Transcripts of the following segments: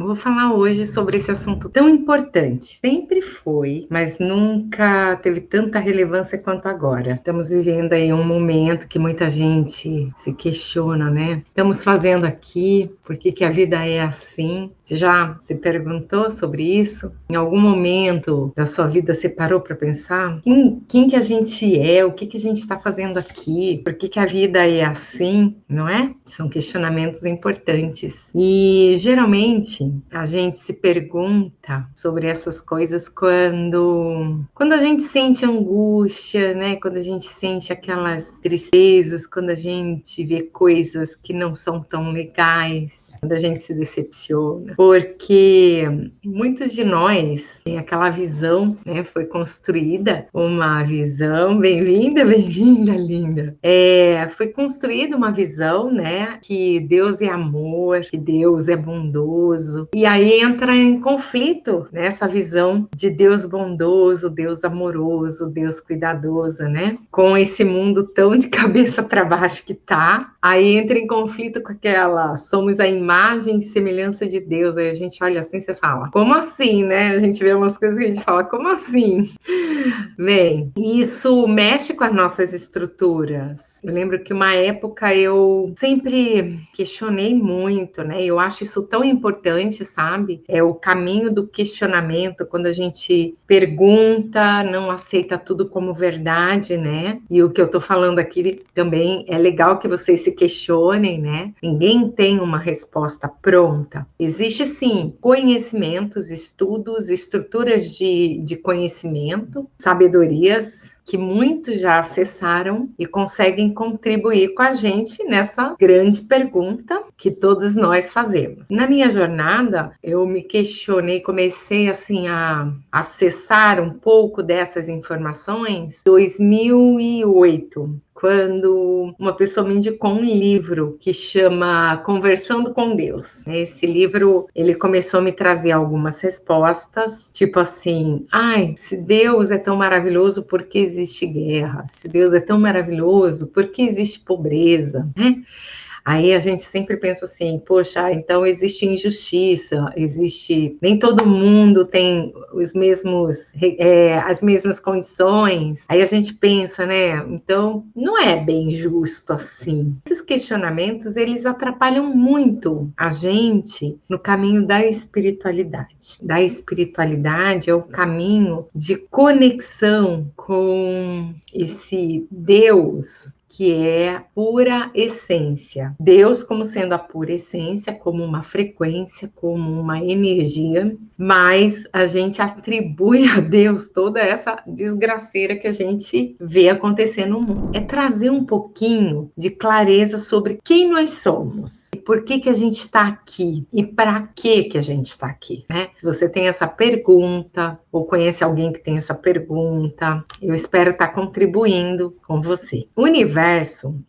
Vou falar hoje sobre esse assunto tão importante. Sempre foi, mas nunca teve tanta relevância quanto agora. Estamos vivendo aí um momento que muita gente se questiona, né? Estamos fazendo aqui, por que que a vida é assim? Você já se perguntou sobre isso? Em algum momento da sua vida você parou para pensar quem que a gente é? O que que a gente está fazendo aqui? Por que que a vida é assim? Não é? São questionamentos importantes. E geralmente a gente se pergunta sobre essas coisas quando a gente sente angústia, né? Quando a gente sente aquelas tristezas, quando a gente vê coisas que não são tão legais, quando a gente se decepciona. Porque muitos de nós têm aquela visão, né? Foi construída uma visão, bem-vinda, linda. Foi construída uma visão, né? Que Deus é amor, que Deus é bondoso. E aí entra em conflito nessa visão de Deus bondoso, Deus amoroso, Deus cuidadoso, né? Com esse mundo tão de cabeça para baixo que tá. Aí entra em conflito com aquela, somos a imagem e semelhança de Deus. Aí a gente olha assim e você fala, como assim, né? A gente vê umas coisas que a gente fala, como assim? Bem, isso mexe com as nossas estruturas. Eu lembro que uma época eu sempre questionei muito, né? Eu acho isso tão importante, sabe? É o caminho do questionamento, quando a gente pergunta, não aceita tudo como verdade, né? E o que eu tô falando aqui também é legal que vocês se questionem, né? Ninguém tem uma resposta pronta. Existe sim conhecimentos, estudos, estruturas de conhecimento, sabedorias que muitos já acessaram e conseguem contribuir com a gente nessa grande pergunta que todos nós fazemos. Na minha jornada, eu me questionei, comecei assim a acessar um pouco dessas informações em 2008. Quando uma pessoa me indicou um livro que chama Conversando com Deus. Esse livro, ele começou a me trazer algumas respostas, tipo assim, se Deus é tão maravilhoso, por que existe guerra? Se Deus é tão maravilhoso, por que existe pobreza? Né? Aí a gente sempre pensa assim, poxa, então existe injustiça, nem todo mundo tem as mesmas condições. Aí a gente pensa, né? Então não é bem justo assim. Esses questionamentos, eles atrapalham muito a gente no caminho da espiritualidade. Da espiritualidade é o caminho de conexão com esse Deus que é pura essência. Deus como sendo a pura essência, como uma frequência, como uma energia, mas a gente atribui a Deus toda essa desgraceira que a gente vê acontecer no mundo. É trazer um pouquinho de clareza sobre quem nós somos, e por que que a gente está aqui, e para que a gente está aqui, né? Se você tem essa pergunta, ou conhece alguém que tem essa pergunta, eu espero estar contribuindo com você. O universo,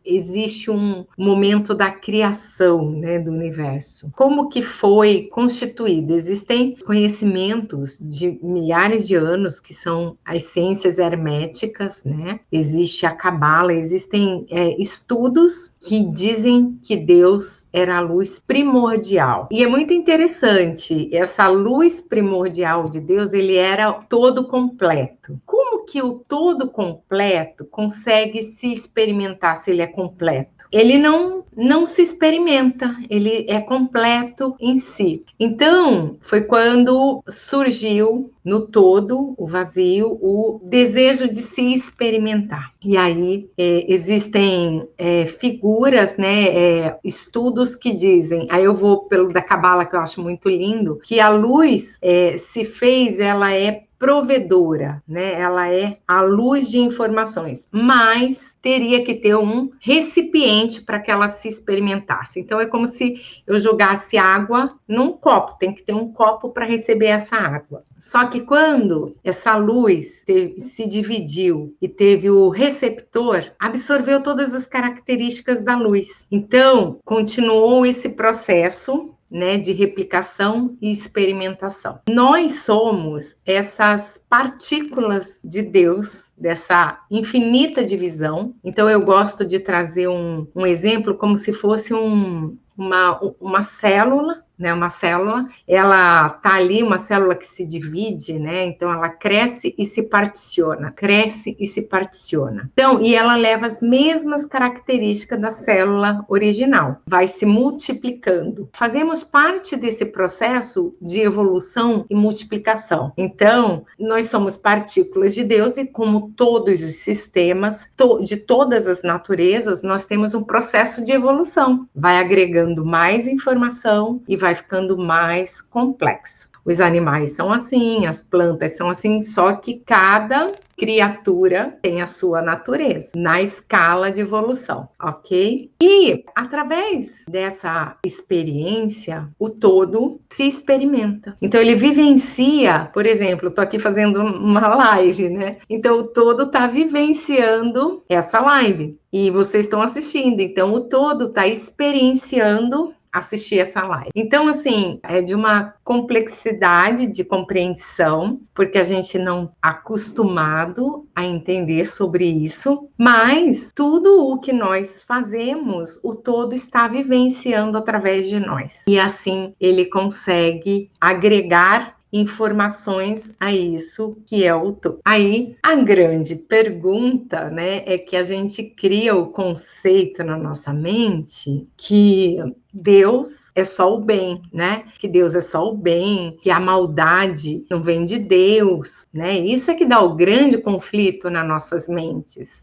existe um momento da criação, né, do universo. Como que foi constituído? Existem conhecimentos de milhares de anos que são as ciências herméticas, né? Existe a cabala, existem estudos que dizem que Deus era a luz primordial. E é muito interessante, essa luz primordial de Deus, ele era todo completo. Como que o todo completo consegue se experimentar se ele é completo? Ele não se experimenta, ele é completo em si. Então, foi quando surgiu no todo, o vazio, o desejo de se experimentar. E aí existem figuras, né, estudos que dizem, aí eu vou pelo da Cabala, que eu acho muito lindo, que a luz se fez, ela é provedora, né? Ela é a luz de informações, mas teria que ter um recipiente para que ela se experimentasse. Então é como se eu jogasse água num copo, tem que ter um copo para receber essa água. Só que quando essa luz se dividiu e teve o receptor, absorveu todas as características da luz. Então continuou esse processo, né, de replicação e experimentação. Nós somos essas partículas de Deus, dessa infinita divisão. Então eu gosto de trazer um exemplo como se fosse uma célula, né? Uma célula, ela tá ali, uma célula que se divide, né? Então ela cresce e se particiona, cresce e se particiona. Então, e ela leva as mesmas características da célula original, vai se multiplicando. Fazemos parte desse processo de evolução e multiplicação. Então, nós somos partículas de Deus e como todos os sistemas, de todas as naturezas, nós temos um processo de evolução. Vai agregando mais informação e vai ficando mais complexo. Os animais são assim, as plantas são assim, só que cada criatura tem a sua natureza na escala de evolução, ok? E através dessa experiência, o todo se experimenta. Então ele vivencia, por exemplo, estou aqui fazendo uma live, né? Então o todo está vivenciando essa live e vocês estão assistindo. Então o todo está experienciando assistir essa live. Então, assim, é de uma complexidade de compreensão, porque a gente não é acostumado a entender sobre isso, mas tudo o que nós fazemos, o todo está vivenciando através de nós. E assim, ele consegue agregar informações a isso que é o todo. Aí, a grande pergunta, né, é que a gente cria o conceito na nossa mente que Deus é só o bem, né? Que Deus é só o bem, que a maldade não vem de Deus, né? Isso é que dá o grande conflito nas nossas mentes,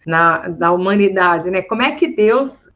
da humanidade, né? Como é que Deus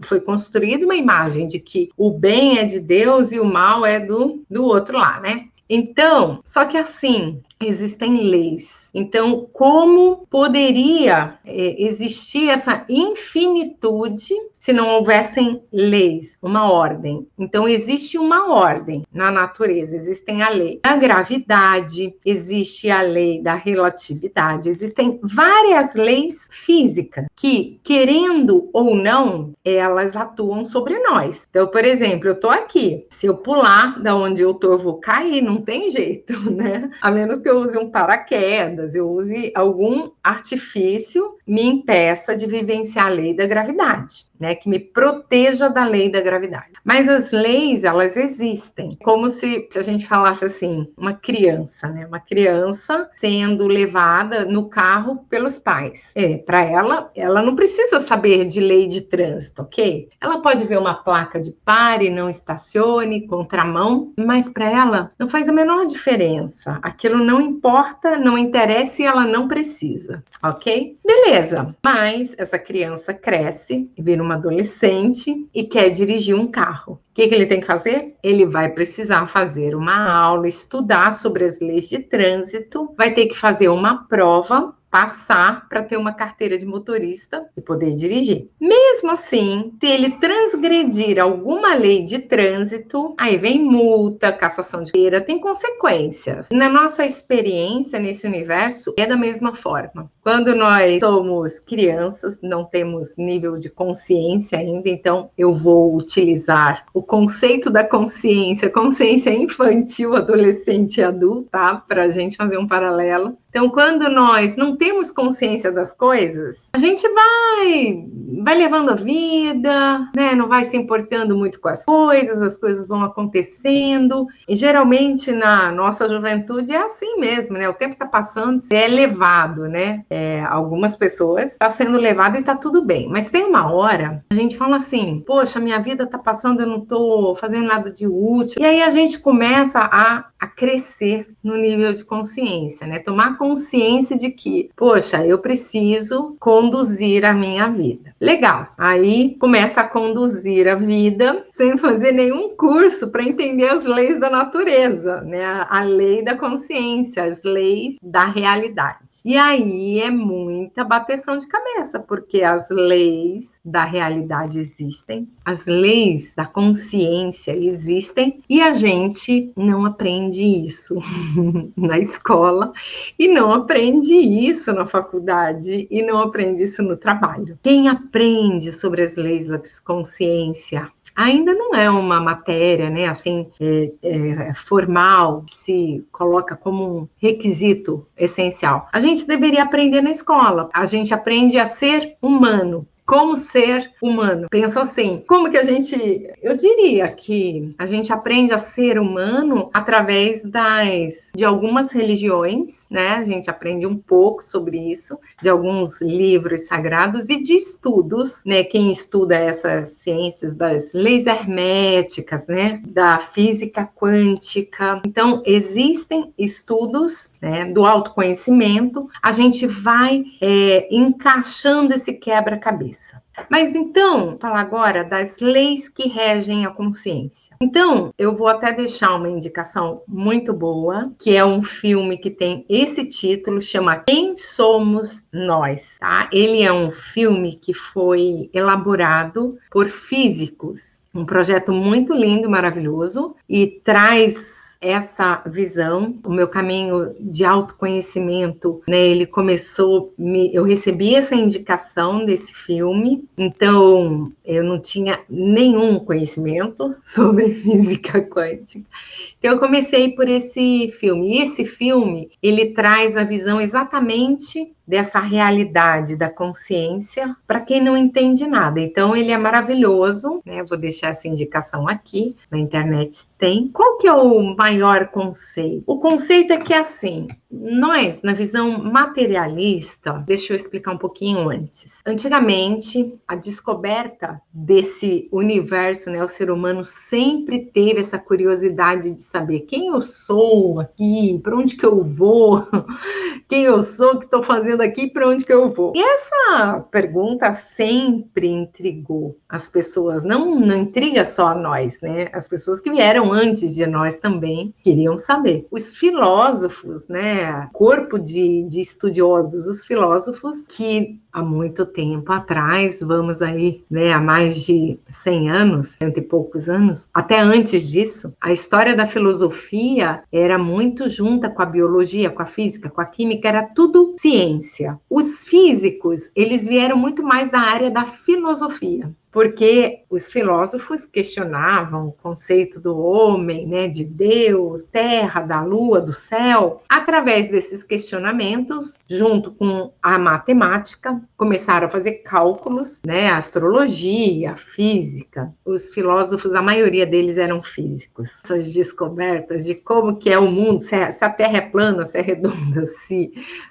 foi construída uma imagem de que o bem é de Deus e o mal é do outro lá, né? Então, só que assim, existem leis. Então, como poderia existir essa infinitude se não houvessem leis, uma ordem? Então, existe uma ordem na natureza, existem a lei da gravidade, existe a lei da relatividade, existem várias leis físicas que, querendo ou não, elas atuam sobre nós. Então, por exemplo, eu tô aqui, se eu pular da onde eu tô, eu vou cair, não tem jeito, né? A menos que eu use um paraquedas, eu use algum artifício me impeça de vivenciar a lei da gravidade, né? Que me proteja da lei da gravidade. Mas as leis, elas existem. Como se a gente falasse assim, uma criança, né? Uma criança sendo levada no carro pelos pais. Para ela não precisa saber de lei de trânsito, ok? Ela pode ver uma placa de pare, não estacione, contramão, mas para ela não faz a menor diferença. Aquilo não importa, não interessa e ela não precisa, ok? Beleza, mas essa criança cresce, vira uma adolescente e quer dirigir um carro. O que ele tem que fazer? Ele vai precisar fazer uma aula, estudar sobre as leis de trânsito, vai ter que fazer uma prova, passar para ter uma carteira de motorista e poder dirigir. Mesmo assim, se ele transgredir alguma lei de trânsito, aí vem multa, cassação de feira, tem consequências. Na nossa experiência nesse universo, é da mesma forma. Quando nós somos crianças, não temos nível de consciência ainda, então eu vou utilizar o conceito da consciência infantil, adolescente e adulto, tá? Para a gente fazer um paralelo. Então, quando nós não temos consciência das coisas, a gente vai levando a vida, né? Não vai se importando muito com as coisas vão acontecendo. E geralmente na nossa juventude é assim mesmo, né? O tempo está passando, é levado, né? Algumas pessoas está sendo levado e está tudo bem. Mas tem uma hora, a gente fala assim, poxa, minha vida está passando, eu não estou fazendo nada de útil. E aí a gente começa a crescer no nível de consciência, né? Tomar consciência de que, poxa, eu preciso conduzir a minha vida. Legal. Aí começa a conduzir a vida sem fazer nenhum curso para entender as leis da natureza, né? A lei da consciência, as leis da realidade. E aí é muita bateção de cabeça, porque as leis da realidade existem, as leis da consciência existem e a gente não aprende isso na escola e não aprende isso na faculdade e não aprende isso no trabalho. Quem aprende sobre as leis da consciência ainda não é uma matéria, né, assim, formal, que se coloca como um requisito essencial. A gente deveria aprender na escola. A gente aprende a ser humano. como ser humano. Pensa assim, como que eu diria que a gente aprende a ser humano através de algumas religiões, né? A gente aprende um pouco sobre isso, de alguns livros sagrados e de estudos, né? Quem estuda essas ciências das leis herméticas, né? Da física quântica. Então, existem estudos, né, do autoconhecimento, a gente vai encaixando esse quebra-cabeça. Mas então, falar agora das leis que regem a consciência. Então, eu vou até deixar uma indicação muito boa, que é um filme que tem esse título, chama Quem Somos Nós, tá? Ele é um filme que foi elaborado por físicos, um projeto muito lindo, maravilhoso, e traz essa visão, o meu caminho de autoconhecimento, né, ele começou, eu recebi essa indicação desse filme, então eu não tinha nenhum conhecimento sobre física quântica, então eu comecei por esse filme, e esse filme, ele traz a visão exatamente dessa realidade da consciência para quem não entende nada. Então ele é maravilhoso, né? Vou deixar essa indicação aqui, na internet tem. Qual que é o maior conceito? O conceito é que assim, nós, na visão materialista, deixa eu explicar um pouquinho antes. Antigamente, a descoberta desse universo, né, o ser humano sempre teve essa curiosidade de saber quem eu sou aqui, para onde que eu vou, quem eu sou, o que estou fazendo aqui, para onde que eu vou. E essa pergunta sempre intrigou as pessoas, não intriga só a nós, né? As pessoas que vieram antes de nós também queriam saber. Os filósofos, né? Corpo de estudiosos, os filósofos que há muito tempo atrás, vamos aí, né, há mais de 100 anos, 100 e poucos anos, até antes disso, a história da filosofia era muito junta com a biologia, com a física, com a química, era tudo ciência. Os físicos, eles vieram muito mais da área da filosofia, porque os filósofos questionavam o conceito do homem, né, de Deus, terra, da lua, do céu. Através desses questionamentos, junto com a matemática, começaram a fazer cálculos, né, a astrologia, a física. Os filósofos, a maioria deles eram físicos. Essas descobertas de como que é o mundo, se a Terra é plana, se é redonda,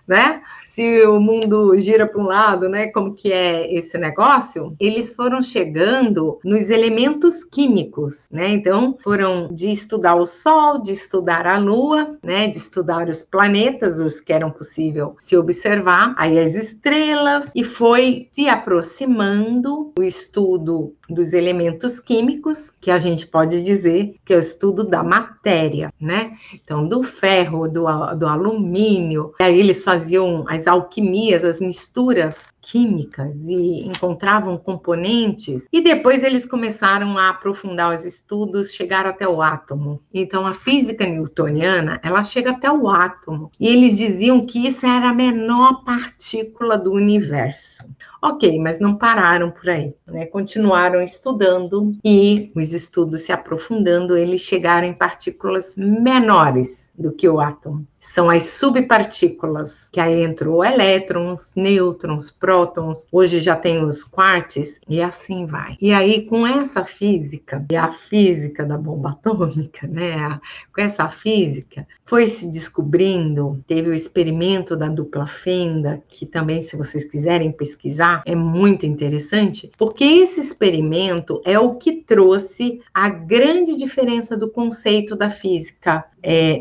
né? Se o mundo gira para um lado, né? Como que é esse negócio? Eles foram chegando nos elementos químicos, né? Então, foram de estudar o Sol, de estudar a Lua, né? De estudar os planetas, os que eram possível se observar, aí as estrelas, e foi se aproximando o estudo dos elementos químicos, que a gente pode dizer que é o estudo da matéria, né? Então, do ferro, do alumínio, e aí eles faziam as alquimias, as misturas químicas e encontravam componentes, e depois eles começaram a aprofundar os estudos, chegaram até o átomo. Então, a física newtoniana, ela chega até o átomo, e eles diziam que isso era a menor partícula do universo. Ok, mas não pararam por aí, né? Continuaram estudando e os estudos se aprofundando, eles chegaram em partículas menores do que o átomo. São as subpartículas, que aí entrou elétrons, nêutrons, prótons, hoje já tem os quarks e assim vai. E aí com essa física, e a física da bomba atômica, né? Com essa física, foi se descobrindo, teve o experimento da dupla fenda, que também, se vocês quiserem pesquisar, é muito interessante, porque esse experimento é o que trouxe a grande diferença do conceito da física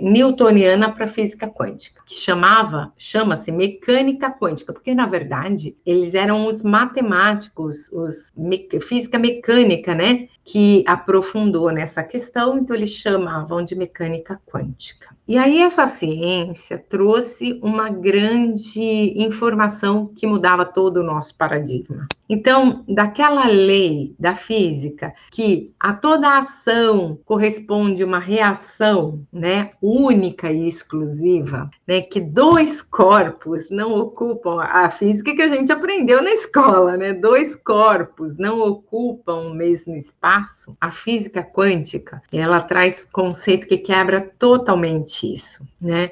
newtoniana para a física quântica, que chama-se mecânica quântica, porque na verdade eles eram os matemáticos, física mecânica, né, que aprofundou nessa questão, então eles chamavam de mecânica quântica. E aí essa ciência trouxe uma grande informação que mudava todo o nosso paradigma. Então, daquela lei da física que a toda ação corresponde uma reação, né? né, única e exclusiva, né, que dois corpos não ocupam a física que a gente aprendeu na escola, né? Dois corpos não ocupam o mesmo espaço. A física quântica, ela traz conceito que quebra totalmente isso, né?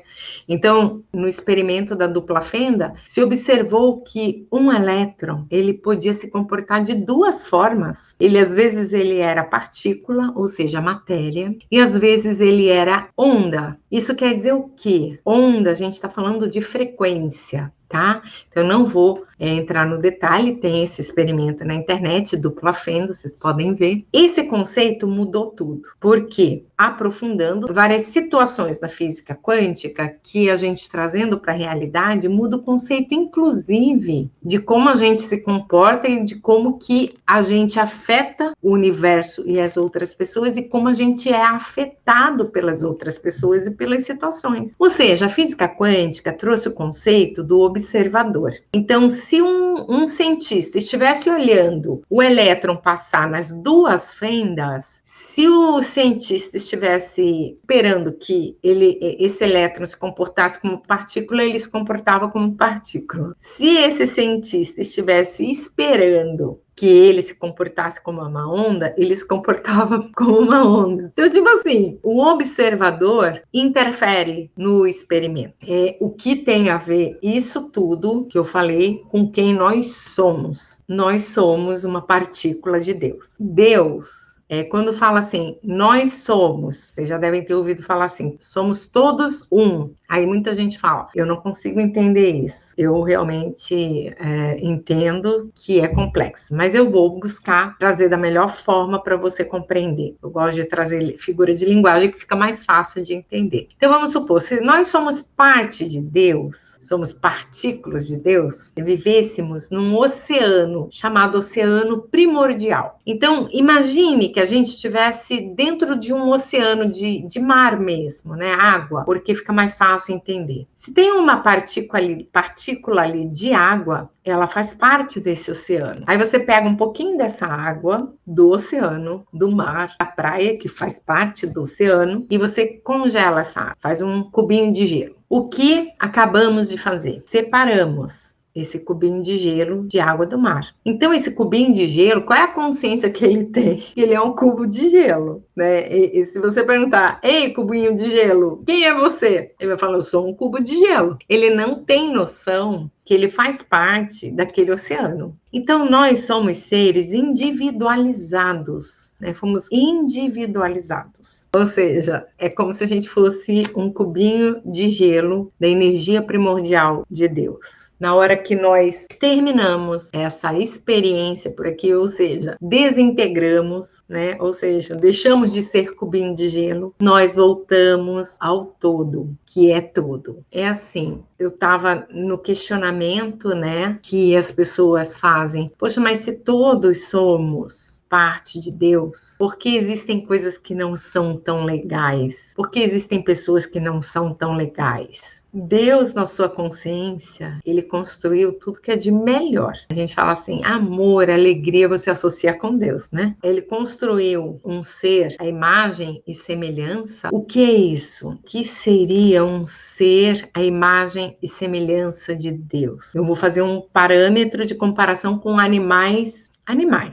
Então, no experimento da dupla fenda, se observou que um elétron, ele podia se comportar de duas formas. Às vezes ele era partícula, ou seja, matéria, e às vezes ele era onda. Isso quer dizer o quê? Onda, a gente está falando de frequência, tá? Então, eu não vou entrar no detalhe, tem esse experimento na internet, dupla fenda, vocês podem ver. Esse conceito mudou tudo. Por quê? Aprofundando várias situações da física quântica que a gente trazendo para a realidade muda o conceito, inclusive, de como a gente se comporta e de como que a gente afeta o universo e as outras pessoas e como a gente é afetado pelas outras pessoas e pelas situações. Ou seja, a física quântica trouxe o conceito do observador. Então, se um cientista estivesse olhando o elétron passar nas duas fendas, se o cientista estivesse esperando que esse elétron se comportasse como partícula, ele se comportava como partícula. Se esse cientista estivesse esperando que ele se comportasse como uma onda, ele se comportava como uma onda. Então, tipo assim, o observador interfere no experimento. O que tem a ver isso tudo que eu falei com quem nós somos? Nós somos uma partícula de Deus. Deus, quando fala assim, nós somos, vocês já devem ter ouvido falar assim, somos todos um. Aí muita gente fala, eu não consigo entender isso. Eu realmente entendo que é complexo, mas eu vou buscar trazer da melhor forma para você compreender. Eu gosto de trazer figura de linguagem que fica mais fácil de entender. Então vamos supor, se nós somos parte de Deus, somos partículas de Deus, e vivêssemos num oceano chamado oceano primordial. Então imagine que a gente estivesse dentro de um oceano de mar mesmo, né? Água, porque fica mais fácil entender. Se tem uma partícula ali de água, ela faz parte desse oceano. Aí você pega um pouquinho dessa água do oceano, do mar, da praia, que faz parte do oceano, e você congela essa água, faz um cubinho de gelo. O que acabamos de fazer? Separamos esse cubinho de gelo de água do mar. Então, esse cubinho de gelo, qual é a consciência que ele tem? Ele é um cubo de gelo, né? E se você perguntar, ei, cubinho de gelo, quem é você? Ele vai falar, eu sou um cubo de gelo. Ele não tem noção que ele faz parte daquele oceano. Então, nós somos seres individualizados, né? Fomos individualizados. Ou seja, é como se a gente fosse um cubinho de gelo da energia primordial de Deus. Na hora que nós terminamos essa experiência por aqui, ou seja, desintegramos, né? Ou seja, deixamos de ser cubinho de gelo, nós voltamos ao todo, que é tudo. É assim, eu estava no questionamento, né, que as pessoas fazem. Poxa, mas se todos somos parte de Deus, por que existem coisas que não são tão legais? Por que existem pessoas que não são tão legais? Deus, na sua consciência, ele construiu tudo que é de melhor. A gente fala assim, amor, alegria, você associa com Deus, né? Ele construiu um ser, a imagem e semelhança. O que é isso? O que seria um ser, a imagem e semelhança de Deus? Eu vou fazer um parâmetro de comparação com animais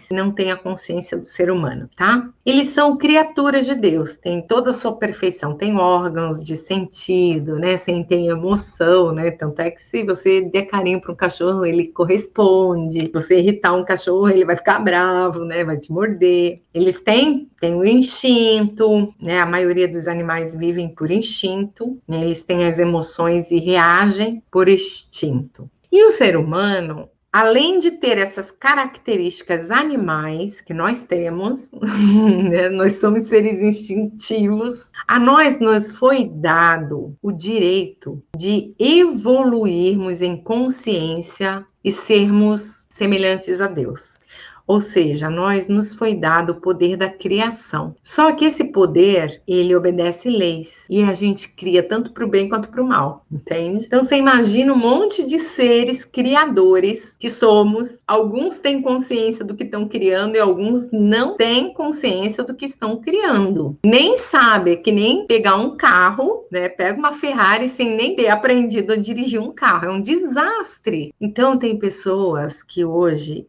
que não têm a consciência do ser humano, tá? Eles são criaturas de Deus, têm toda a sua perfeição, têm órgãos de sentido, né? Sentem emoção, né? Tanto é que se você der carinho para um cachorro, ele corresponde. Se você irritar um cachorro, ele vai ficar bravo, né? Vai te morder. Eles têm o instinto, né? A maioria dos animais vivem por instinto, né? Eles têm as emoções e reagem por instinto. E o ser humano, além de ter essas características animais que nós temos, né? Nós somos seres instintivos, a nós nos foi dado o direito de evoluirmos em consciência e sermos semelhantes a Deus. Ou seja, nós nos foi dado o poder da criação. Só que esse poder, ele obedece leis. E a gente cria tanto para o bem quanto para o mal, entende? Então você imagina um monte de seres criadores que somos. Alguns têm consciência do que estão criando e alguns não têm consciência do que estão criando. Nem sabe, que nem pegar um carro, né? Pega uma Ferrari sem nem ter aprendido a dirigir um carro. É um desastre. Então tem pessoas que hoje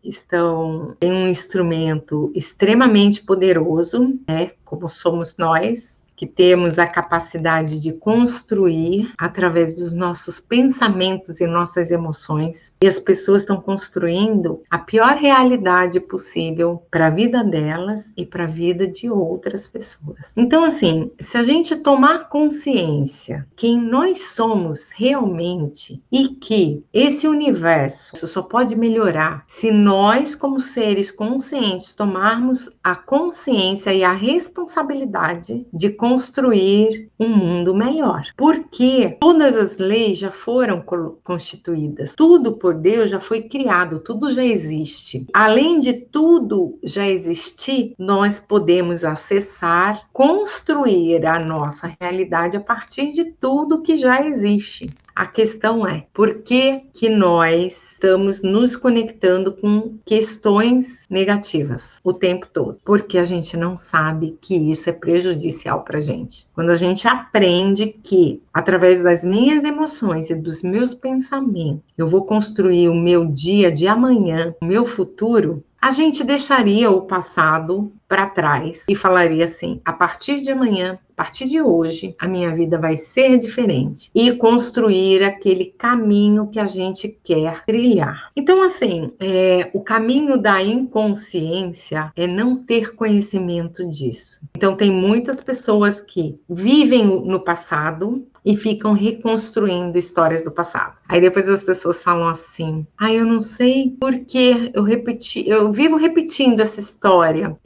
têm um instrumento extremamente poderoso, né? Como somos nós, que temos a capacidade de construir através dos nossos pensamentos e nossas emoções. E as pessoas estão construindo a pior realidade possível para a vida delas e para a vida de outras pessoas. Então, assim, se a gente tomar consciência quem nós somos realmente e que esse universo só pode melhorar se nós, como seres conscientes, tomarmos a consciência e a responsabilidade de construir um mundo melhor. Porque todas as leis já foram constituídas, tudo por Deus já foi criado, tudo já existe. Além de tudo já existir, nós podemos acessar, construir a nossa realidade a partir de tudo que já existe. A questão é, por que que nós estamos nos conectando com questões negativas o tempo todo? Porque a gente não sabe que isso é prejudicial para a gente. Quando a gente aprende que, através das minhas emoções e dos meus pensamentos, eu vou construir o meu dia de amanhã, o meu futuro, a gente deixaria o passado para trás e falaria assim: a partir de amanhã, a partir de hoje, a minha vida vai ser diferente, e construir aquele caminho que a gente quer trilhar. Então, assim, o caminho da inconsciência é não ter conhecimento disso. Então, tem muitas pessoas que vivem no passado e ficam reconstruindo histórias do passado. Aí depois as pessoas falam assim: eu não sei por que eu vivo repetindo essa história.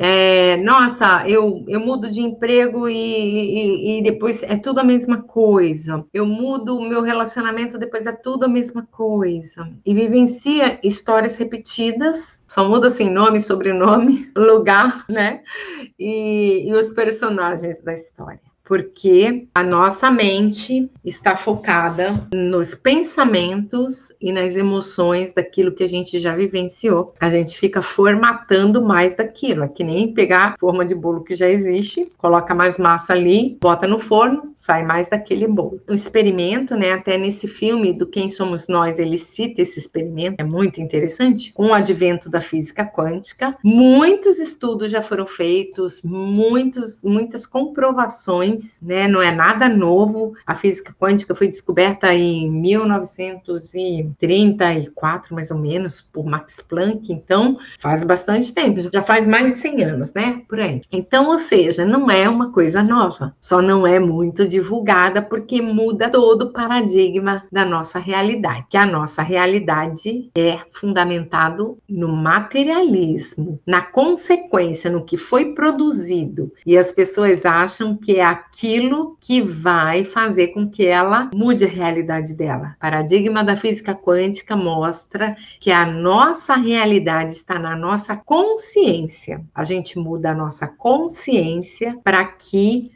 Nossa, eu mudo de emprego e depois é tudo a mesma coisa. Eu mudo o meu relacionamento, depois é tudo a mesma coisa. E vivencia histórias repetidas, só muda assim nome, sobrenome, lugar, né? E os personagens da história. Porque a nossa mente está focada nos pensamentos e nas emoções daquilo que a gente já vivenciou. A gente fica formatando mais daquilo. É que nem pegar a forma de bolo que já existe, coloca mais massa ali, bota no forno, sai mais daquele bolo. O experimento, né, até nesse filme do Quem Somos Nós, ele cita esse experimento, é muito interessante. Com o advento da física quântica, muitos estudos já foram feitos, muitas comprovações, né? Não é nada novo. A física quântica foi descoberta em 1934, mais ou menos, por Max Planck. Então, faz bastante tempo, já faz mais de 100 anos, né? Por aí. Então, ou seja, não é uma coisa nova, só não é muito divulgada porque muda todo o paradigma da nossa realidade, que a nossa realidade é fundamentado no materialismo, na consequência, no que foi produzido, e as pessoas acham que é aquilo que vai fazer com que ela mude a realidade dela. O paradigma da física quântica mostra que a nossa realidade está na nossa consciência. A gente muda a nossa consciência para que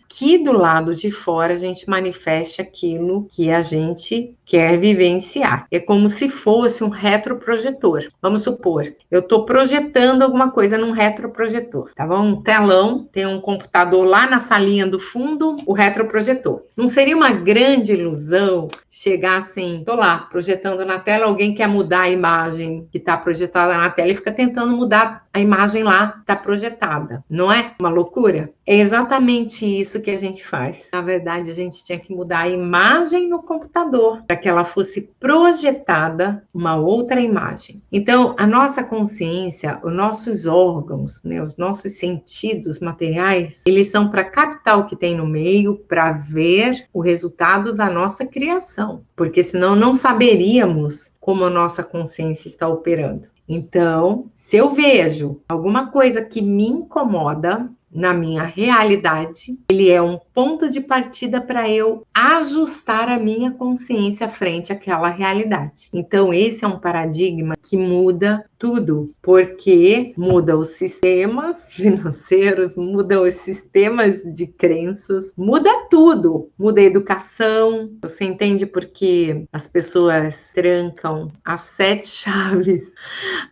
do lado de fora a gente manifeste aquilo que a gente quer vivenciar. É como se fosse um retroprojetor. Vamos supor, eu estou projetando alguma coisa num retroprojetor, tá bom? Um telão, tem um computador lá na salinha do fundo, o retroprojetor. Não seria uma grande ilusão chegar assim, tô lá, projetando na tela, alguém quer mudar a imagem que está projetada na tela e fica tentando mudar a imagem lá que está projetada. Não é uma loucura? É exatamente isso que a gente faz. Na verdade, a gente tinha que mudar a imagem no computador para que ela fosse projetada uma outra imagem. Então, a nossa consciência, os nossos órgãos, né, os nossos sentidos materiais, eles são para captar o que tem no meio, para ver o resultado da nossa criação, porque senão não saberíamos como a nossa consciência está operando. Então, se eu vejo alguma coisa que me incomoda na minha realidade, ele é um ponto de partida para eu ajustar a minha consciência frente àquela realidade. Então, esse é um paradigma que muda tudo, porque muda os sistemas financeiros, muda os sistemas de crenças, muda tudo, muda a educação. Você entende por que as pessoas trancam as 7 chaves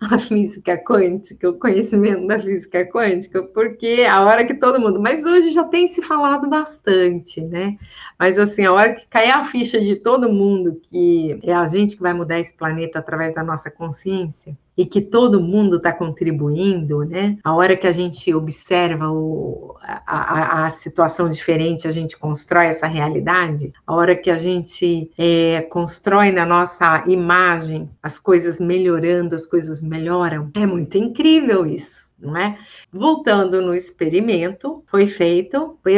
a física quântica, o conhecimento da física quântica, porque a hora que todo mundo, mas hoje já tem se falado bastante, né? Mas assim, a hora que cair a ficha de todo mundo que é a gente que vai mudar esse planeta através da nossa consciência e que todo mundo está contribuindo, né? A hora que a gente observa a situação diferente, a gente constrói essa realidade. A hora que a gente constrói na nossa imagem as coisas melhorando, as coisas melhoram. É muito incrível isso, não é? Voltando no experimento, foi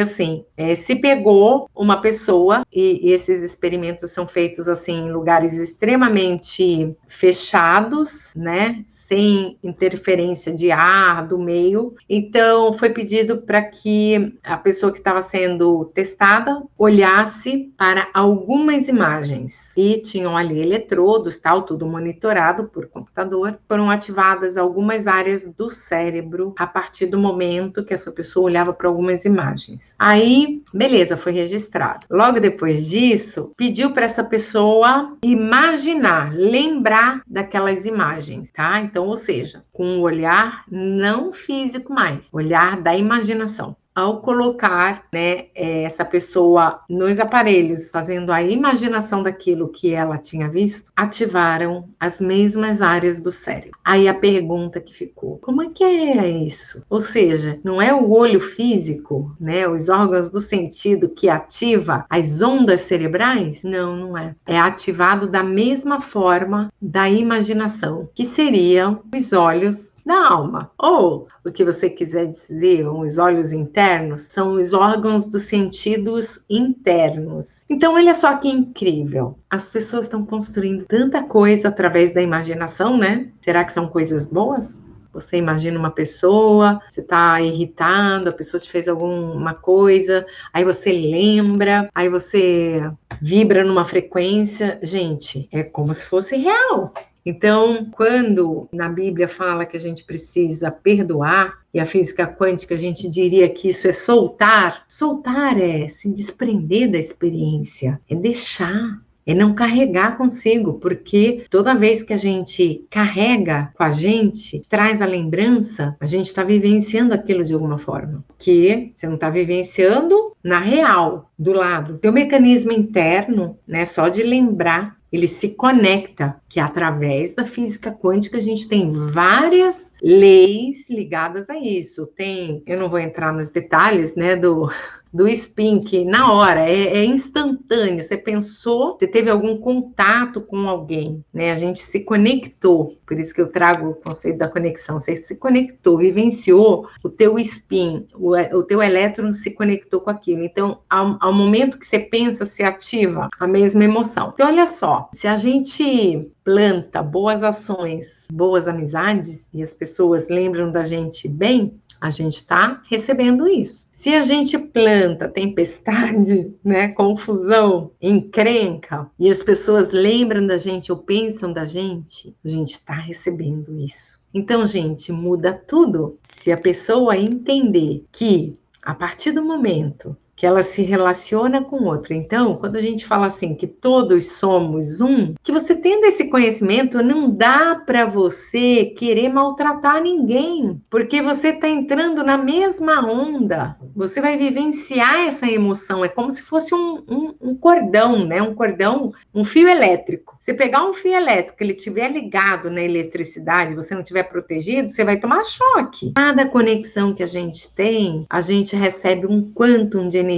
assim, se pegou uma pessoa, e esses experimentos são feitos assim em lugares extremamente fechados, né, sem interferência de ar do meio. Então foi pedido para que a pessoa que estava sendo testada olhasse para algumas imagens, e tinham ali eletrodos, tal, tudo monitorado por computador. Foram ativadas algumas áreas do cérebro a partir do momento que essa pessoa olhava para algumas imagens. Aí, beleza, foi registrado. Logo depois disso, pediu para essa pessoa imaginar, lembrar daquelas imagens, tá? Então, ou seja, com um olhar não físico mais, olhar da imaginação. Ao colocar, né, essa pessoa nos aparelhos, fazendo a imaginação daquilo que ela tinha visto, ativaram as mesmas áreas do cérebro. Aí a pergunta que ficou, como é que é isso? Ou seja, não é o olho físico, né, os órgãos do sentido que ativa as ondas cerebrais? Não, não é. É ativado da mesma forma da imaginação, que seriam os olhos da alma. Ou, o que você quiser dizer, os olhos internos, são os órgãos dos sentidos internos. Então, olha só que incrível. As pessoas estão construindo tanta coisa através da imaginação, né? Será que são coisas boas? Você imagina uma pessoa, você está irritado, a pessoa te fez alguma coisa, aí você lembra, aí você vibra numa frequência. Gente, é como se fosse real. Então, quando na Bíblia fala que a gente precisa perdoar, e a física quântica a gente diria que isso é soltar, soltar é se desprender da experiência, é deixar, é não carregar consigo, porque toda vez que a gente carrega com a gente, traz a lembrança, a gente está vivenciando aquilo de alguma forma, que você não está vivenciando na real, do lado. Tem um mecanismo interno, né, só de lembrar, ele se conecta, que através da física quântica a gente tem várias leis ligadas a isso. Eu não vou entrar nos detalhes, né, do spin, que na hora é instantâneo. Você pensou, você teve algum contato com alguém, né? A gente se conectou, por isso que eu trago o conceito da conexão. Você se conectou, vivenciou o teu spin, o teu elétron se conectou com aquilo. Então, ao momento que você pensa, se ativa a mesma emoção. Então, olha só, se a gente planta boas ações, boas amizades, e as pessoas lembram da gente bem, a gente está recebendo isso. Se a gente planta tempestade, né, confusão, encrenca, e as pessoas lembram da gente ou pensam da gente, a gente está recebendo isso. Então, gente, muda tudo. Se a pessoa entender que, a partir do momento que ela se relaciona com outro. Então, quando a gente fala assim, que todos somos um, que você tendo esse conhecimento, não dá para você querer maltratar ninguém, porque você está entrando na mesma onda. Você vai vivenciar essa emoção, é como se fosse um cordão, né? Um cordão, um fio elétrico. Se pegar um fio elétrico, ele estiver ligado na eletricidade, você não estiver protegido, você vai tomar choque. Cada conexão que a gente tem, a gente recebe um quantum de energia.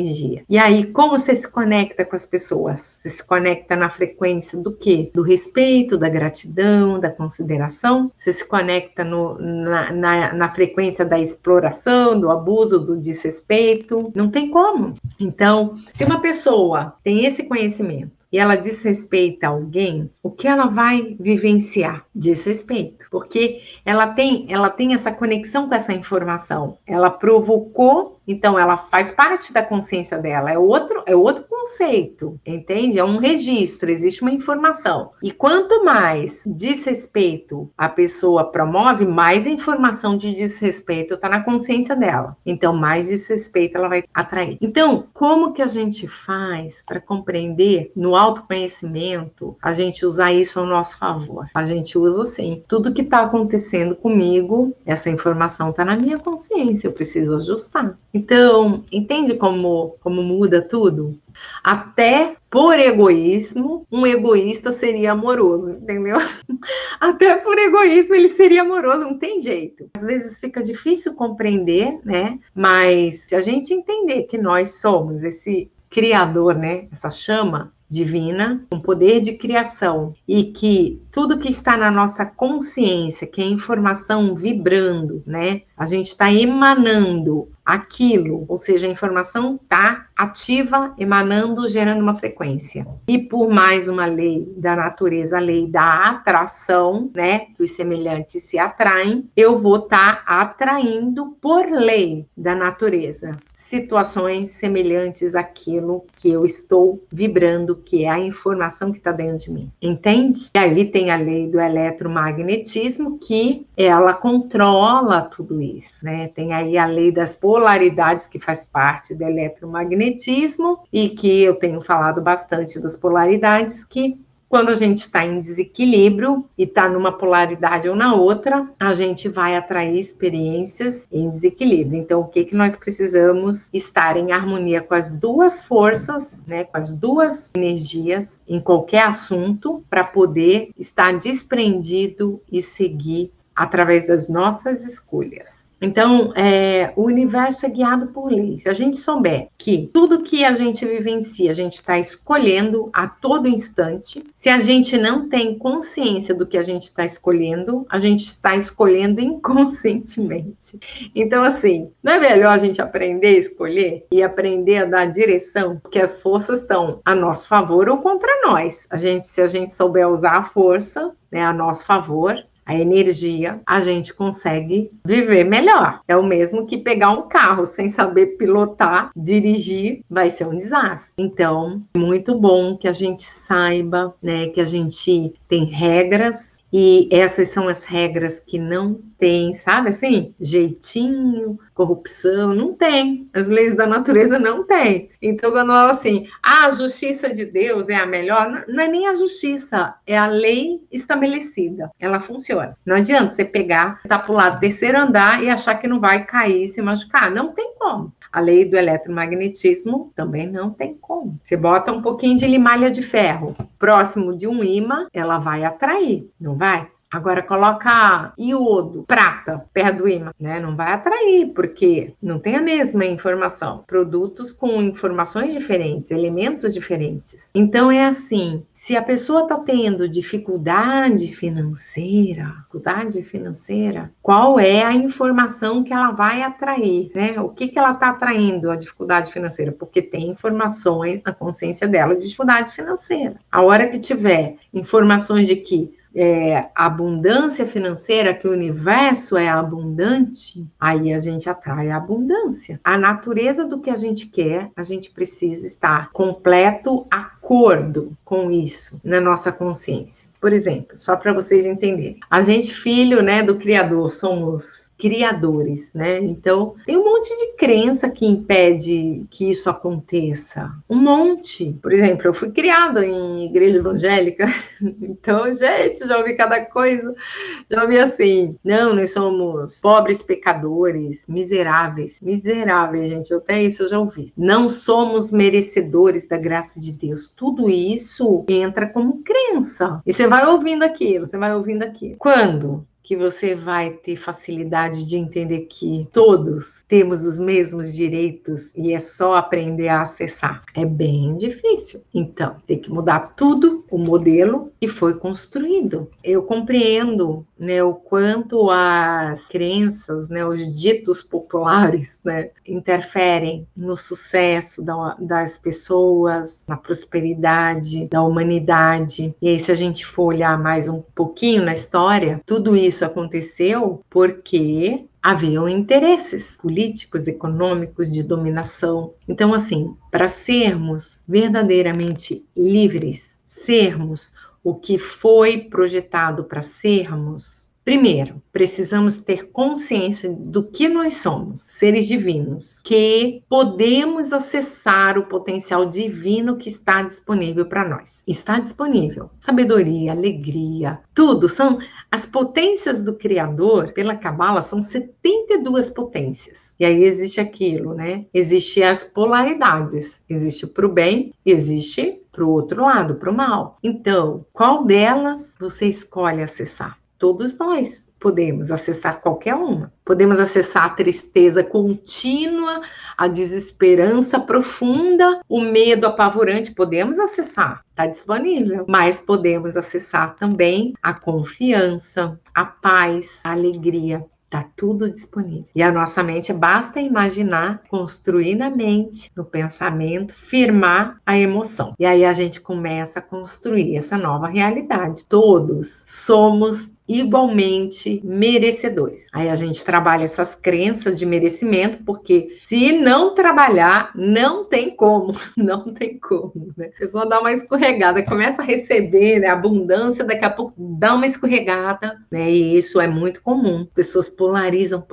E aí, como você se conecta com as pessoas? Você se conecta na frequência do quê? Do respeito, da gratidão, da consideração. Você se conecta na frequência da exploração, do abuso, do desrespeito. Não tem como. Então, se uma pessoa tem esse conhecimento e ela desrespeita alguém, o que ela vai vivenciar? Desrespeito. Porque ela tem essa conexão com essa informação. Ela provocou Então, ela faz parte da consciência dela, é outro conceito, entende? É um registro, existe uma informação. E quanto mais desrespeito a pessoa promove, mais informação de desrespeito está na consciência dela. Então, mais desrespeito ela vai atrair. Então, como que a gente faz para compreender no autoconhecimento, a gente usar isso ao nosso favor? A gente usa assim, tudo que está acontecendo comigo, essa informação está na minha consciência, eu preciso ajustar. Então, entende como muda tudo? Até por egoísmo, um egoísta seria amoroso, entendeu? Até por egoísmo ele seria amoroso, não tem jeito. Às vezes fica difícil compreender, né? Mas se a gente entender que nós somos esse criador, né? Essa chama divina, um poder de criação, e que tudo que está na nossa consciência, que é informação vibrando, né? A gente está emanando aquilo, ou seja, a informação está ativa, emanando, gerando uma frequência. E por mais uma lei da natureza, a lei da atração, né? Que os semelhantes se atraem, eu vou estar atraindo por lei da natureza situações semelhantes àquilo que eu estou vibrando, que é a informação que está dentro de mim. Entende? E aí tem a lei do eletromagnetismo, que ela controla tudo isso, né? Tem aí a lei das polaridades, que faz parte do eletromagnetismo, e que eu tenho falado bastante das polaridades, que quando a gente está em desequilíbrio e está numa polaridade ou na outra, a gente vai atrair experiências em desequilíbrio. Então, o que nós precisamos? Estar em harmonia com as duas forças, né, com as duas energias em qualquer assunto, para poder estar desprendido e seguir através das nossas escolhas. Então, o universo é guiado por leis. Se a gente souber que tudo que a gente vivencia, a gente está escolhendo a todo instante, se a gente não tem consciência do que a gente está escolhendo, a gente está escolhendo inconscientemente. Então, assim, não é melhor a gente aprender a escolher e aprender a dar direção? Porque as forças estão a nosso favor ou contra nós. Se a gente souber usar a força, né, a nosso favor, a energia, a gente consegue viver melhor. É o mesmo que pegar um carro sem saber pilotar, dirigir, vai ser um desastre. Então, é muito bom que a gente saiba, né, que a gente tem regras, e essas são as regras que não tem, sabe assim? Jeitinho, corrupção, não tem. As leis da natureza não tem. Então, quando ela assim, a justiça de Deus é a melhor, não é nem a justiça, é a lei estabelecida. Ela funciona. Não adianta você pegar, tá pro lado do terceiro andar e achar que não vai cair e se machucar. Não tem como. A lei do eletromagnetismo também não tem como. Você bota um pouquinho de limalha de ferro próximo de um ímã, ela vai atrair, não vai? Agora coloca iodo, prata, perto do ímã, né? Não vai atrair, porque não tem a mesma informação. Produtos com informações diferentes, elementos diferentes. Então é assim, se a pessoa está tendo dificuldade financeira, qual é a informação que ela vai atrair, né? O que ela está atraindo, a dificuldade financeira? Porque tem informações na consciência dela de dificuldade financeira. A hora que tiver informações de que a abundância financeira, que o universo é abundante, aí a gente atrai a abundância. A natureza do que a gente quer, a gente precisa estar completo acordo com isso na nossa consciência. Por exemplo, só para vocês entenderem, a gente, filho, né, do Criador, somos criadores, né? Então, tem um monte de crença que impede que isso aconteça. Um monte. Por exemplo, eu fui criada em igreja evangélica, então, gente, já ouvi cada coisa. Já ouvi assim, não, nós somos pobres pecadores, miseráveis. Miseráveis, gente, até isso eu já ouvi. Não somos merecedores da graça de Deus. Tudo isso entra como crença. E você vai ouvindo aquilo, Quando que você vai ter facilidade de entender que todos temos os mesmos direitos e é só aprender a acessar? É bem difícil. Então, tem que mudar tudo, o modelo que foi construído. Eu compreendo, né, o quanto as crenças, né, os ditos populares, né, interferem no sucesso das pessoas, na prosperidade da humanidade. E aí, se a gente for olhar mais um pouquinho na história, tudo isso isso aconteceu porque haviam interesses políticos, econômicos, de dominação. Então, assim, para sermos verdadeiramente livres, sermos o que foi projetado para sermos, primeiro, precisamos ter consciência do que nós somos, seres divinos, que podemos acessar o potencial divino que está disponível para nós. Está disponível. Sabedoria, alegria, tudo são as potências do Criador. Pela Cabala são 72 potências. E aí existe aquilo, né? Existe as polaridades. Existe para o bem e existe para o outro lado, para o mal. Então, qual delas você escolhe acessar? Todos nós podemos acessar qualquer uma. Podemos acessar a tristeza contínua, a desesperança profunda, o medo apavorante. Podemos acessar, está disponível. Mas podemos acessar também a confiança, a paz, a alegria. Está tudo disponível. E a nossa mente, basta imaginar, construir na mente, no pensamento, firmar a emoção. E aí a gente começa a construir essa nova realidade. Todos somos igualmente merecedores. Aí a gente trabalha essas crenças de merecimento, porque se não trabalhar, não tem como, não tem como, né? A pessoa dá uma escorregada, começa a receber, né, abundância, daqui a pouco dá uma escorregada, né? E isso é muito comum. Pessoas polarizam,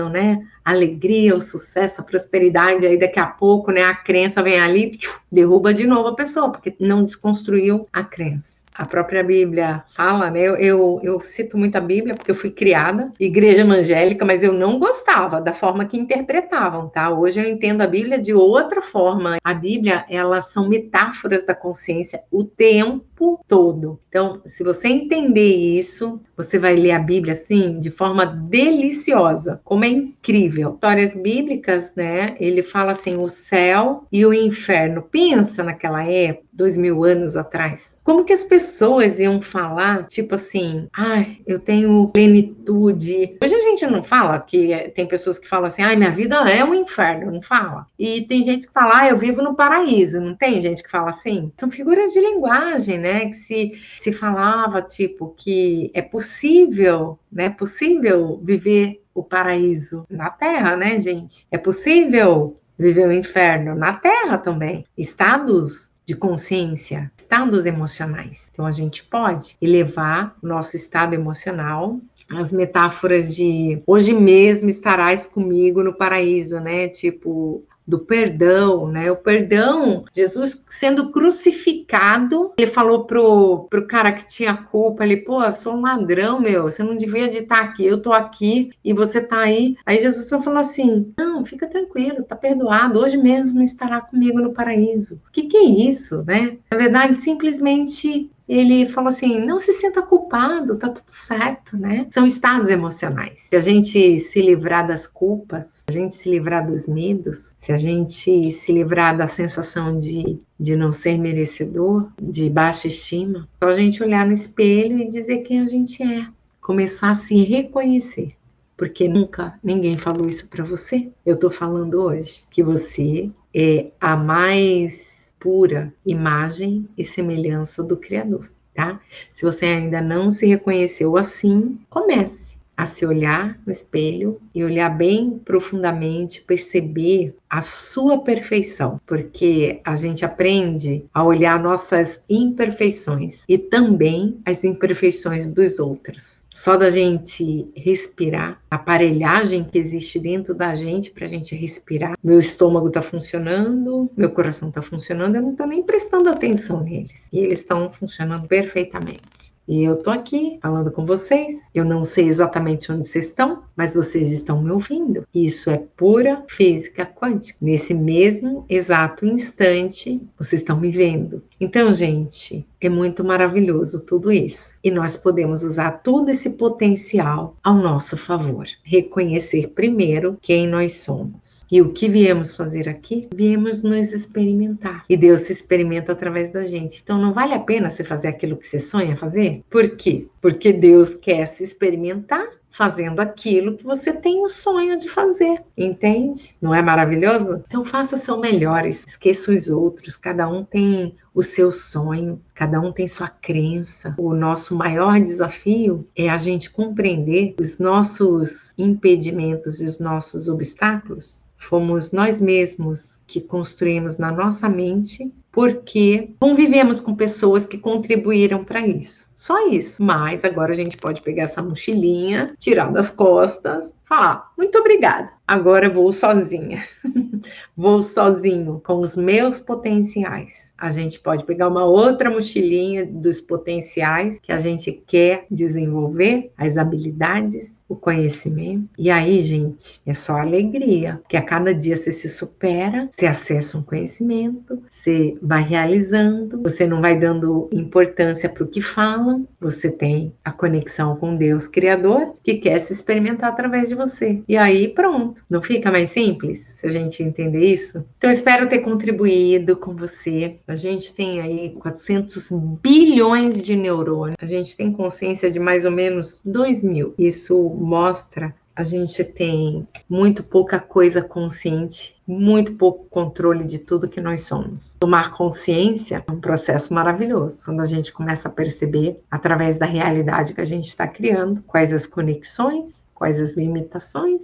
né? A alegria, o sucesso, a prosperidade, aí daqui a pouco, né, a crença vem ali, derruba de novo a pessoa, porque não desconstruiu a crença. A própria Bíblia fala, né? Eu cito muito a Bíblia porque eu fui criada igreja evangélica, mas eu não gostava da forma que interpretavam, tá? Hoje eu entendo a Bíblia de outra forma. A Bíblia, elas são metáforas da consciência o tempo todo. Então, se você entender isso, você vai ler a Bíblia assim de forma deliciosa, como é incrível. Histórias bíblicas, né? Ele fala assim, o céu e o inferno. Pensa naquela época, 2000 anos atrás. Como que as pessoas iam falar, tipo assim, ai, eu tenho plenitude. Hoje a gente não fala que tem pessoas que falam assim, ai, minha vida é um inferno, não fala. E tem gente que fala, eu vivo no paraíso, não tem gente que fala assim? São figuras de linguagem, né, que se falava, tipo, que é possível, né, possível viver o paraíso na Terra, né, gente? É possível viver o inferno na Terra também. Estados de consciência, estados emocionais. Então, a gente pode elevar o nosso estado emocional. As metáforas de hoje mesmo estarás comigo no paraíso, né? Tipo, do perdão, né? O perdão, Jesus sendo crucificado, ele falou pro cara que tinha culpa, ele, pô, eu sou um ladrão, meu, você não devia de estar aqui, eu tô aqui e você tá aí. Aí Jesus só falou assim, não, fica tranquilo, tá perdoado, hoje mesmo estará comigo no paraíso. O que é isso, né? Na verdade, simplesmente ele falou assim, não se sinta culpado, tá tudo certo, né? São estados emocionais. Se a gente se livrar das culpas, se a gente se livrar dos medos, se a gente se livrar da sensação de não ser merecedor, de baixa estima, só a gente olhar no espelho e dizer quem a gente é, começar a se reconhecer. Porque nunca ninguém falou isso para você. Eu tô falando hoje que você é a mais pura imagem e semelhança do Criador, tá? Se você ainda não se reconheceu assim, comece a se olhar no espelho e olhar bem profundamente, perceber a sua perfeição, porque a gente aprende a olhar nossas imperfeições e também as imperfeições dos outros. Só da gente respirar, a aparelhagem que existe dentro da gente para a gente respirar. Meu estômago está funcionando, meu coração está funcionando, eu não estou nem prestando atenção neles. E eles estão funcionando perfeitamente. E eu tô aqui falando com vocês. Eu não sei exatamente onde vocês estão, mas vocês estão me ouvindo. Isso é pura física quântica. Nesse mesmo exato instante, vocês estão me vendo. Então, gente, é muito maravilhoso tudo isso. E nós podemos usar todo esse potencial ao nosso favor. Reconhecer primeiro quem nós somos. E o que viemos fazer aqui? Viemos nos experimentar. E Deus se experimenta através da gente. Então, não vale a pena você fazer aquilo que você sonha fazer? Por quê? Porque Deus quer se experimentar fazendo aquilo que você tem o sonho de fazer, entende? Não é maravilhoso? Então faça seu melhor, esqueça os outros, cada um tem o seu sonho, cada um tem sua crença. O nosso maior desafio é a gente compreender os nossos impedimentos e os nossos obstáculos. Fomos nós mesmos que construímos na nossa mente, porque convivemos com pessoas que contribuíram para isso. Só isso. Mas agora a gente pode pegar essa mochilinha, tirar das costas, falar: muito obrigada, agora eu vou sozinha. Vou sozinho com os meus potenciais. A gente pode pegar uma outra mochilinha dos potenciais que a gente quer desenvolver, as habilidades, o conhecimento. E aí, gente, é só alegria, porque a cada dia você se supera, você acessa um conhecimento, você vai realizando, você não vai dando importância para o que falam, você tem a conexão com Deus Criador, que quer se experimentar através de você. E aí, pronto. Não fica mais simples se a gente entender isso? Então, espero ter contribuído com você. A gente tem aí 400 bilhões de neurônios. A gente tem consciência de mais ou menos 2.000. Isso mostra a gente tem muito pouca coisa consciente, muito pouco controle de tudo que nós somos. Tomar consciência é um processo maravilhoso, quando a gente começa a perceber, através da realidade que a gente está criando, quais as conexões, quais as limitações